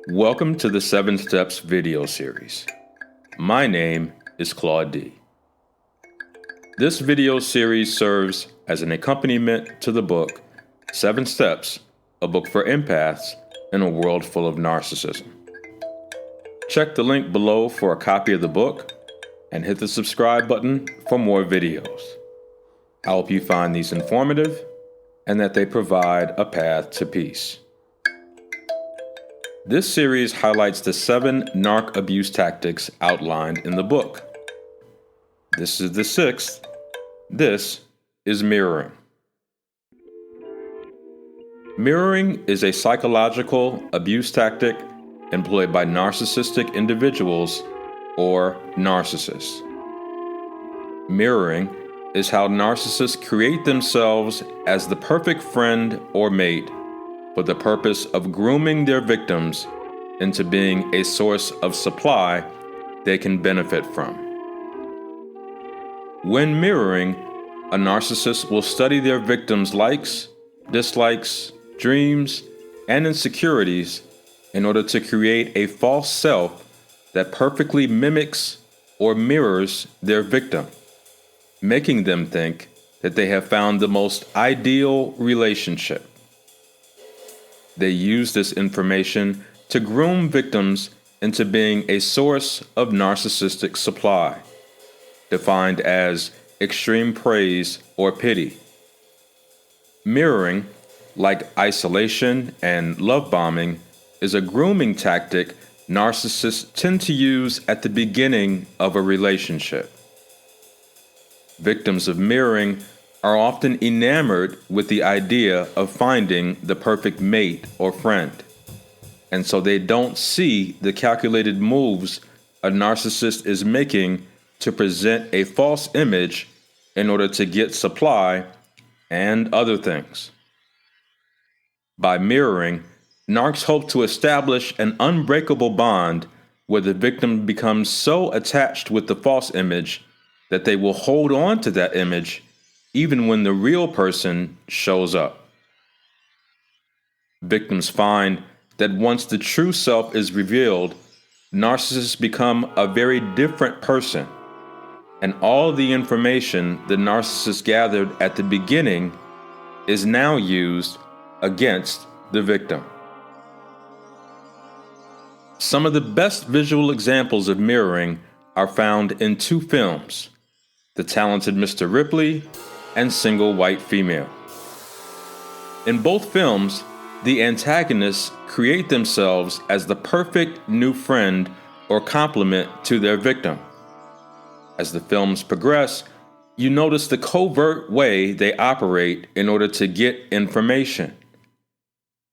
Welcome to the 7 Steps video series. My name is Claude. This video series serves as an accompaniment to the book 7 Steps, a book for empaths in a world full of narcissism. Check the link below for a copy of the book and hit the subscribe button for more videos. I hope you find these informative and that they provide a path to peace. This series highlights the 7 narcabuse tactics outlined in the book. This is the 6th. This is mirroring. Mirroring is a psychological abuse tactic employed by narcissistic individuals or narcissists. Mirroring is how narcissists create themselves as the perfect friend or mate for the purpose of grooming their victims into being a source of supply they can benefit from. When mirroring, a narcissist will study their victims' likes, dislikes, dreams, and insecurities in order to create a false self that perfectly mimics or mirrors their victim, making them think that they have found the most ideal relationship. They use this information to groom victims into being a source of narcissistic supply, defined as extreme praise or pity. Mirroring, like isolation and love bombing, is a grooming tactic narcissists tend to use at the beginning of a relationship. Victims of mirroring are often enamored with the idea of finding the perfect mate or friend, and so they don't see the calculated moves a narcissist is making to present a false image in order to get supply and other things. By mirroring, narcs hope to establish an unbreakable bond where the victim becomes so attached with the false image that they will hold on to that image even when the real person shows up. Victims find that once the true self is revealed, narcissists become a very different person, and all the information the narcissist gathered at the beginning is now used against the victim. Some of the best visual examples of mirroring are found in 2 films, The Talented Mr. Ripley and Single White Female. In both films, the antagonists create themselves as the perfect new friend or complement to their victim. As the films progress, you notice the covert way they operate in order to get information.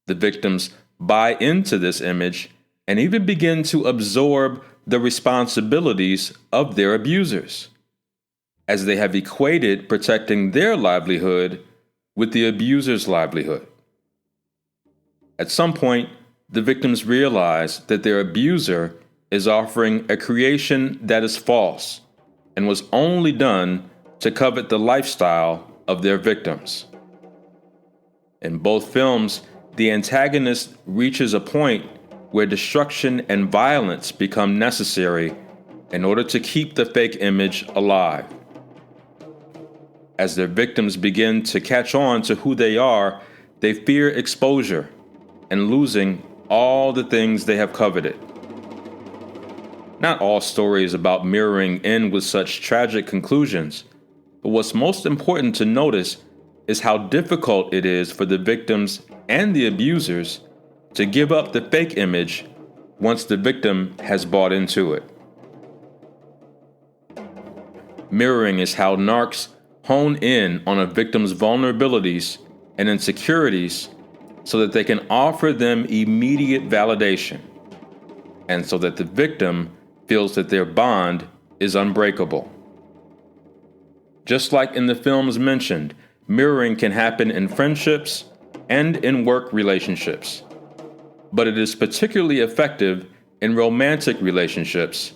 The victims buy into this image and even begin to absorb the responsibilities of their abusers, as they have equated protecting their livelihood with the abuser's livelihood. At some point, the victims realize that their abuser is offering a creation that is false and was only done to covet the lifestyle of their victims. In both films, the antagonist reaches a point where destruction and violence become necessary in order to keep the fake image alive. As their victims begin to catch on to who they are, they fear exposure and losing all the things they have coveted. Not all stories about mirroring end with such tragic conclusions, but what's most important to notice is how difficult it is for the victims and the abusers to give up the fake image once the victim has bought into it. Mirroring is how narcs hone in on a victim's vulnerabilities and insecurities so that they can offer them immediate validation, and so that the victim feels that their bond is unbreakable. Just like in the films mentioned, mirroring can happen in friendships and in work relationships, but it is particularly effective in romantic relationships,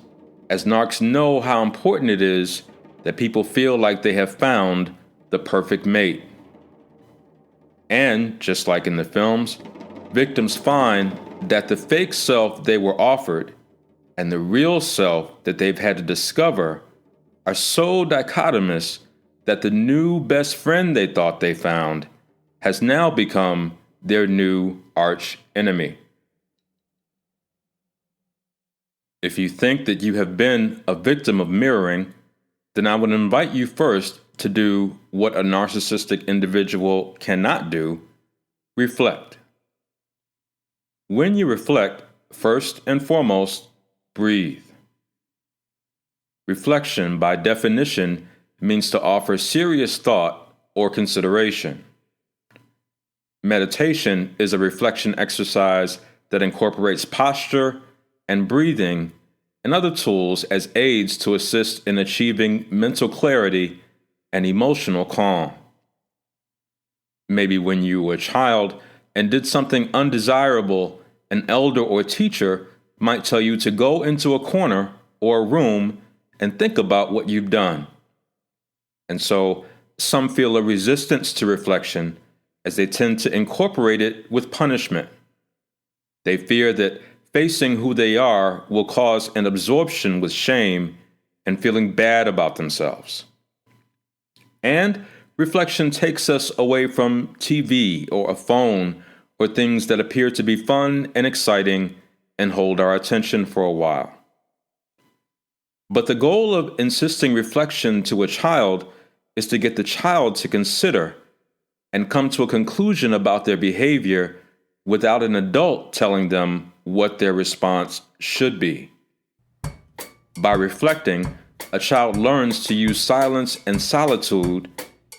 as narcs know how important it is that people feel like they have found the perfect mate. And, just like in the films, victims find that the fake self they were offered and the real self that they've had to discover are so dichotomous that the new best friend they thought they found has now become their new arch enemy. If you think that you have been a victim of mirroring, then I would invite you first to do what a narcissistic individual cannot do: reflect. When you reflect, first and foremost, breathe. Reflection, by definition, means to offer serious thought or consideration. Meditation is a reflection exercise that incorporates posture and breathing and other tools as aids to assist in achieving mental clarity and emotional calm. Maybe when you were a child and did something undesirable, an elder or teacher might tell you to go into a corner or a room and think about what you've done. And so some feel a resistance to reflection as they tend to incorporate it with punishment. They fear that facing who they are will cause an absorption with shame and feeling bad about themselves. And reflection takes us away from TV or a phone or things that appear to be fun and exciting and hold our attention for a while. But the goal of insisting reflection to a child is to get the child to consider and come to a conclusion about their behavior without an adult telling them what their response should be. By reflecting, a child learns to use silence and solitude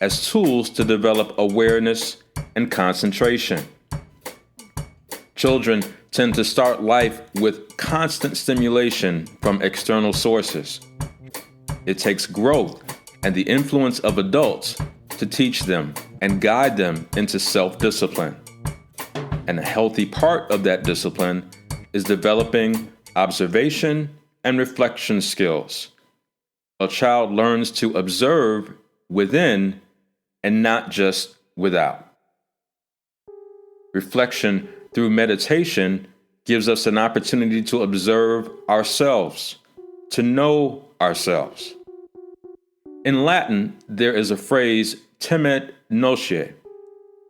as tools to develop awareness and concentration. Children tend to start life with constant stimulation from external sources. It takes growth and the influence of adults to teach them and guide them into self-discipline. And a healthy part of that discipline is developing observation and reflection skills. A child learns to observe within and not just without. Reflection through meditation gives us an opportunity to observe ourselves, to know ourselves. In Latin, there is a phrase, temet nosce,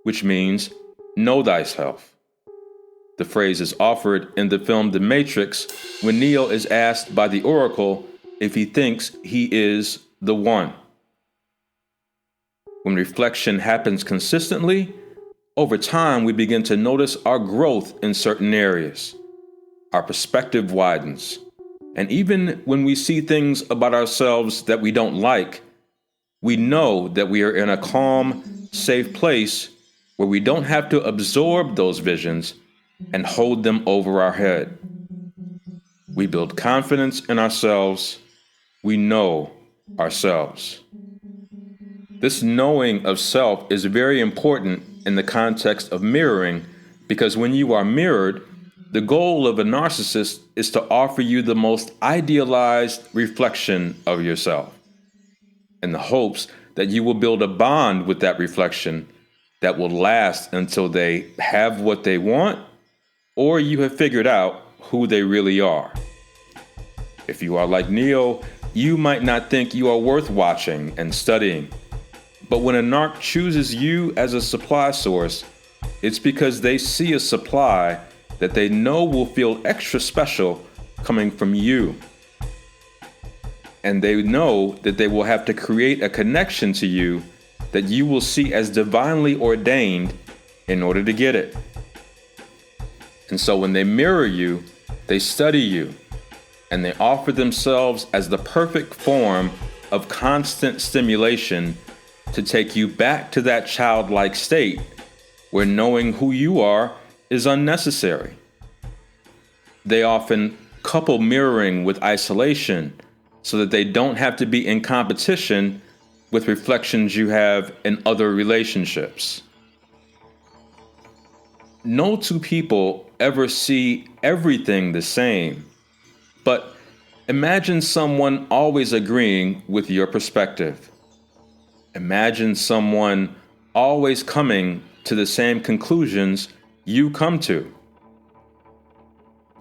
which means know thyself. The phrase is offered in the film The Matrix when Neo is asked by the Oracle if he thinks he is the one. When reflection happens consistently, over time we begin to notice our growth in certain areas. Our perspective widens. And even when we see things about ourselves that we don't like, we know that we are in a calm, safe place where we don't have to absorb those visions and hold them over our head. We build confidence in ourselves. We know ourselves. This knowing of self is very important in the context of mirroring, because when you are mirrored, the goal of a narcissist is to offer you the most idealized reflection of yourself, in the hopes that you will build a bond with that reflection that will last until they have what they want or you have figured out who they really are. If you are like Neo, you might not think you are worth watching and studying. But when a narc chooses you as a supply source, it's because they see a supply that they know will feel extra special coming from you. And they know that they will have to create a connection to you that you will see as divinely ordained in order to get it. And so when they mirror you, they study you, and they offer themselves as the perfect form of constant stimulation to take you back to that childlike state where knowing who you are is unnecessary. They often couple mirroring with isolation so that they don't have to be in competition with reflections you have in other relationships. No two people ever see everything the same, but imagine someone always agreeing with your perspective. Imagine someone always coming to the same conclusions you come to.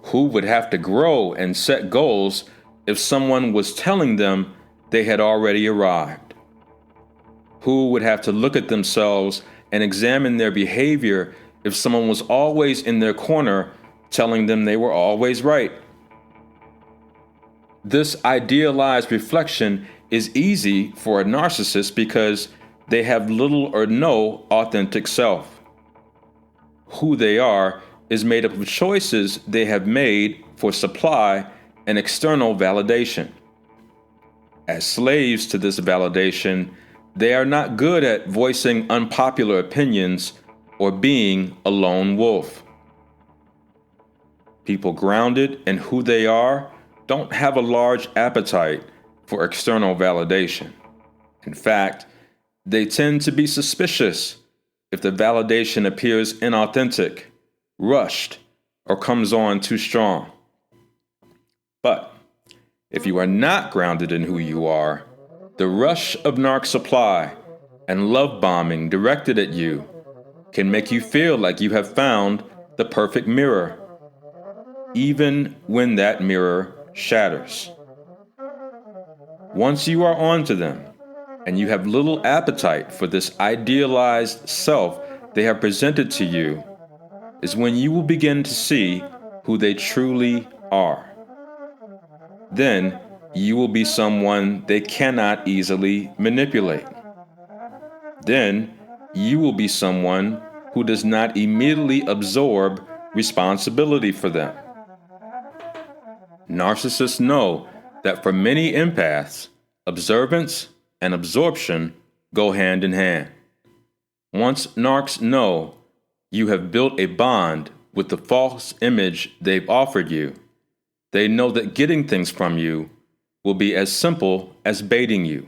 Who would have to grow and set goals if someone was telling them they had already arrived? Who would have to look at themselves and examine their behavior if someone was always in their corner telling them they were always right? This idealized reflection is easy for a narcissist because they have little or no authentic self. Who they are is made up of choices they have made for supply and external validation. As slaves to this validation, they are not good at voicing unpopular opinions or being a lone wolf. People grounded in who they are don't have a large appetite for external validation. In fact, they tend to be suspicious if the validation appears inauthentic, rushed, or comes on too strong. But if you are not grounded in who you are, the rush of narc supply and love bombing directed at you can make you feel like you have found the perfect mirror, even when that mirror shatters. Once you are onto them, and you have little appetite for this idealized self they have presented to you, is when you will begin to see who they truly are. Then you will be someone they cannot easily manipulate. Then you will be someone who does not immediately absorb responsibility for them. Narcissists know that for many empaths, observance and absorption go hand in hand. Once narcs know you have built a bond with the false image they've offered you, they know that getting things from you will be as simple as baiting you,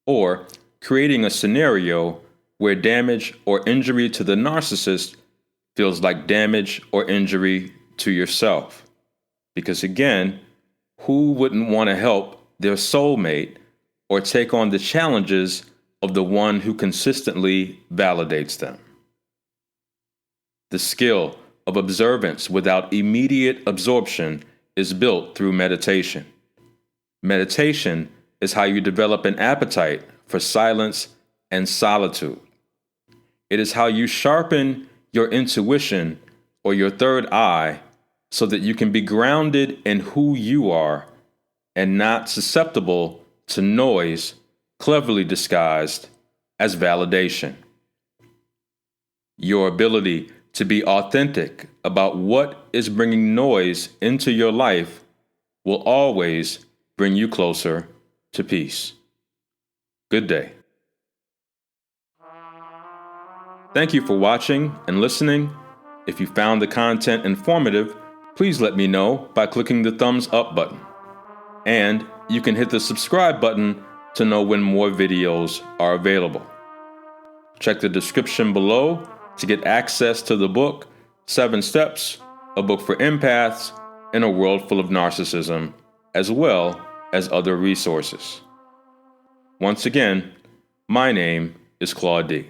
or creating a scenario where damage or injury to the narcissist feels like damage or injury to yourself. Because again, who wouldn't want to help their soulmate or take on the challenges of the one who consistently validates them? The skill of observance without immediate absorption is built through meditation. Meditation is how you develop an appetite for silence and solitude. It is how you sharpen your intuition or your third eye so that you can be grounded in who you are and not susceptible to noise cleverly disguised as validation. Your ability to be authentic about what is bringing noise into your life will always bring you closer to peace. Good day. Thank you for watching and listening. If you found the content informative, please let me know by clicking the thumbs up button. And you can hit the subscribe button to know when more videos are available. Check the description below to get access to the book, 7 Steps, a book for empaths in a world full of narcissism, as well as other resources. Once again, my name is Claude.